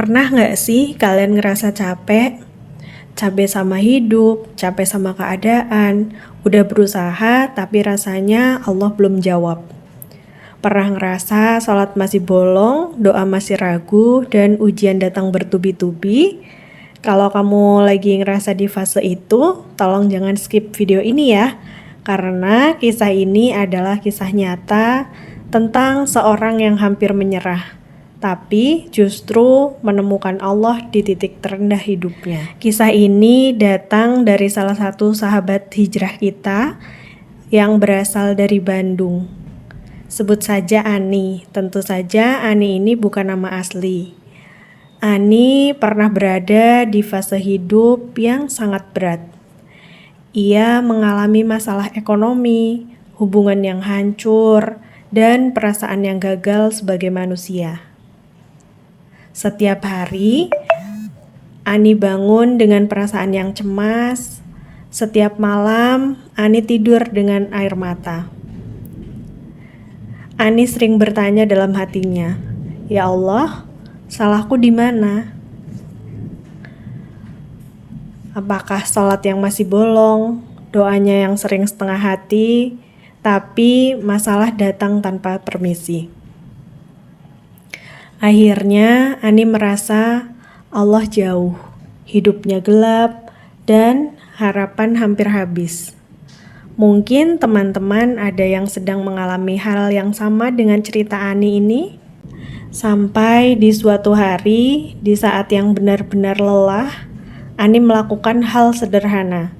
Pernah nggak sih kalian ngerasa capek? Capek sama hidup, capek sama keadaan, udah berusaha tapi rasanya Allah belum jawab. Pernah ngerasa sholat masih bolong, doa masih ragu, dan ujian datang bertubi-tubi? Kalau kamu lagi ngerasa di fase itu, tolong jangan skip video ini ya. Karena kisah ini adalah kisah nyata tentang seorang yang hampir menyerah, tapi justru menemukan Allah di titik terendah hidupnya. Kisah ini datang dari salah satu sahabat hijrah kita yang berasal dari Bandung. Sebut saja Ani. Tentu saja Ani ini bukan nama asli. Ani pernah berada di fase hidup yang sangat berat. Ia mengalami masalah ekonomi, hubungan yang hancur, dan perasaan yang gagal sebagai manusia. Setiap hari, Ani bangun dengan perasaan yang cemas. Setiap malam, Ani tidur dengan air mata. Ani sering bertanya dalam hatinya, "Ya Allah, salahku di mana? Apakah sholat yang masih bolong, doanya yang sering setengah hati, tapi masalah datang tanpa permisi?" Akhirnya, Ani merasa Allah jauh, hidupnya gelap, dan harapan hampir habis. Mungkin teman-teman ada yang sedang mengalami hal yang sama dengan cerita Ani ini. Sampai di suatu hari, di saat yang benar-benar lelah, Ani melakukan hal sederhana.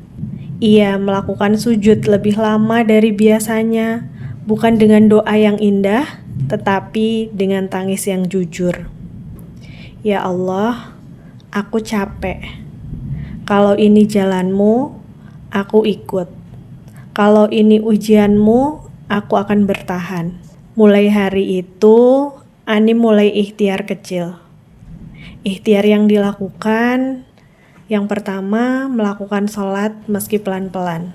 Ia melakukan sujud lebih lama dari biasanya, bukan dengan doa yang indah, tetapi dengan tangis yang jujur. "Ya Allah, aku capek. Kalau ini jalanmu, aku ikut. Kalau ini ujianmu, aku akan bertahan." Mulai hari itu, Ani mulai ikhtiar kecil. Ikhtiar yang dilakukan, yang pertama melakukan sholat meski pelan-pelan.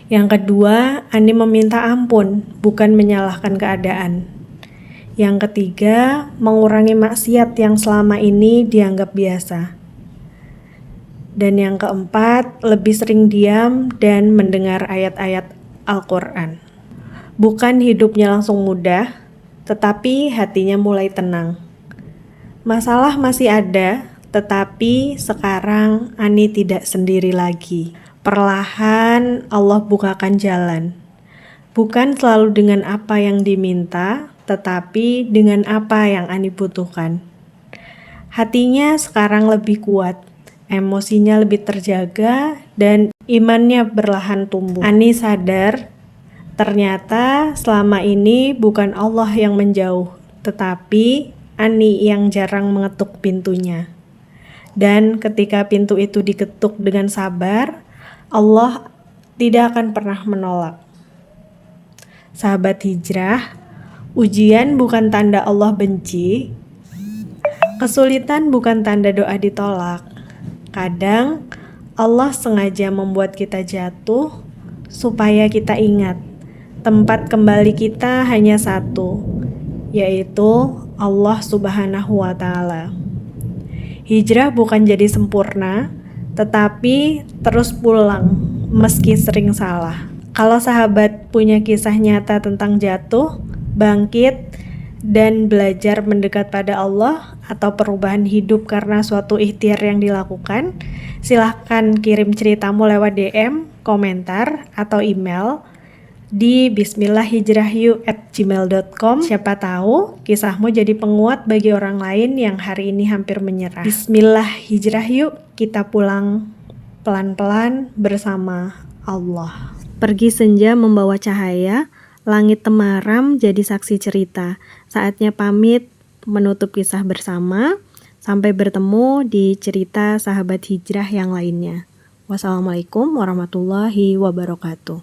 Yang kedua, Ani meminta ampun, bukan menyalahkan keadaan. Yang ketiga, mengurangi maksiat yang selama ini dianggap biasa. Dan yang keempat, lebih sering diam dan mendengar ayat-ayat Al-Quran. Bukan hidupnya langsung mudah, tetapi hatinya mulai tenang. Masalah masih ada, tetapi sekarang Ani tidak sendiri lagi. Perlahan Allah bukakan jalan. Bukan selalu dengan apa yang diminta, tetapi dengan apa yang Ani butuhkan. Hatinya sekarang lebih kuat, emosinya lebih terjaga, dan imannya perlahan tumbuh. Ani sadar, ternyata selama ini bukan Allah yang menjauh, tetapi Ani yang jarang mengetuk pintunya. Dan ketika pintu itu diketuk dengan sabar, Allah tidak akan pernah menolak. Sahabat hijrah, ujian bukan tanda Allah benci, kesulitan bukan tanda doa ditolak. Kadang Allah sengaja membuat kita jatuh supaya kita ingat, tempat kembali kita hanya satu, yaitu Allah Subhanahu wa Ta'ala. Hijrah bukan jadi sempurna, tetapi terus pulang meski sering salah. Kalau sahabat punya kisah nyata tentang jatuh, bangkit, dan belajar mendekat pada Allah, atau perubahan hidup karena suatu ikhtiar yang dilakukan, silahkan kirim ceritamu lewat DM, komentar, atau email di bismillahhijrahyuk@gmail.com. Siapa tahu kisahmu jadi penguat bagi orang lain yang hari ini hampir menyerah. Bismillah hijrah yuk, kita pulang pelan-pelan bersama Allah. Pergi senja membawa cahaya, langit temaram jadi saksi cerita. Saatnya pamit menutup kisah bersama. Sampai bertemu di cerita sahabat hijrah yang lainnya. Wassalamualaikum warahmatullahi wabarakatuh.